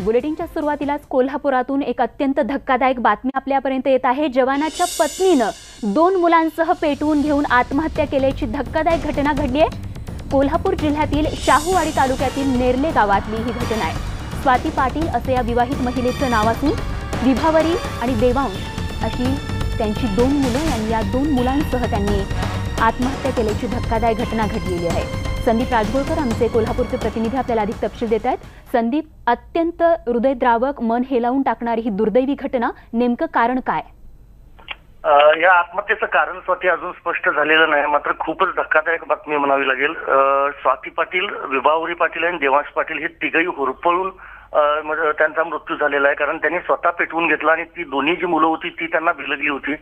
बुलेटिनच्या सुरुवातीलाच कोल्हापुरातून एक अत्यंत धक्कादायक बातमी आपल्यापर्यंत येत आहे। जवानाच्या पत्नीने 2 मुलांसह पेटवून घेऊन आत्महत्या केल्याची धक्कादायक घटना घडली आहे। कोल्हापूर जिल्ह्यातील शाहूवाडी तालुक्यातील नेरले गावातली ही घटना आहे। स्वाती पाटील असे या विवाहित महिलेचं नाव असून विभावरी आणि देवांश अशी त्यांची 2 मुलं आणि या 2 मुलांसह त्यांनी आत्महत्या केल्याची धक्कादायक घटना घडलेली आहे। संदीप राजगोळकर आमचे कोल्हापूरचे प्रतिनिधी आपल्याला अधिक तपशील देत आहेत। संदीप, अत्यंत हृदयद्रावक मन हेलावून टाकणारी ही दुर्दैवी घटना, नेमकं कारण काय? या आत्महत्येचं कारण स्वाती अजून स्पष्ट झालेलं नाही, मात्र खूपच धक्कादायक बातमी म्हणावी लागेल। स्वाती पाटील, विभावरी पाटील आणि देवांश पाटील हे तिघही होरपळून त्यांचा मृत्यू झालेला आहे, कारण त्यांनी स्वतः पेटवून घेतला आणि ती दोन्ही जी मुलं होती ती त्यांना भिलगली होती।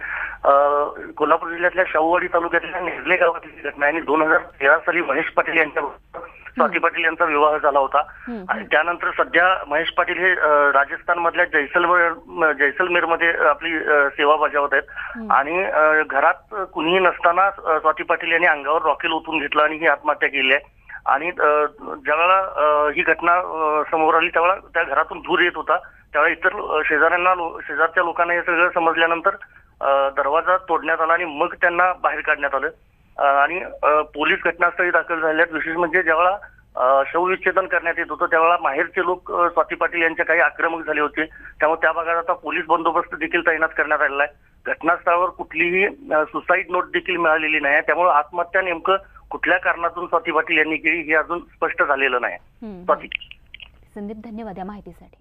कोल्हापूर जिल्ह्यातल्या शाहूवाडी तालुक्यातल्या नेरले गावातली घटना आहे आणि 2013 साली महेश पाटील यांच्या स्वाती पाटील यांचा विवाह झाला होता आणि त्यानंतर सध्या महेश पाटील हे राजस्थान मधल्या जैसलमेर मध्ये आपली सेवा बजावत आहेत आणि घरात कुणीही नसताना स्वाती पाटील यांनी अंगावर रॉकेल ओतून घेतलं आणि ही आत्महत्या केली आहे। आणि ज्यावेळेला ही घटना समोर आली त्यावेळेला त्या घरातून धूर येत होता, त्यावेळेला इतर शेजारच्या लोकांना हे सगळं समजल्यानंतर दरवाजा तोडण्यात आला आणि मग त्यांना बाहेर काढण्यात आलं आणि पोलीस घटनास्थळी दाखल झाल्यात। विशेष म्हणजे ज्यावेळेला शवविच्छेदन करण्यात येत होतं त्यावेळेला माहेरचे लोक स्वाती पाटील यांच्या काही आक्रमक झाले होते, त्यामुळे त्या भागात आता पोलीस बंदोबस्त देखील तैनात करण्यात आलेला आहे। घटनास्थळावर कुठलीही सुसाईड नोट देखील मिळालेली नाही, त्यामुळे आत्महत्या नेमकं कुठल्या कारणातून स्वाती पाटील यांनी केली हे अजून स्पष्ट झालेलं नाही। स्वाती, संदीप, धन्यवाद या माहितीसाठी।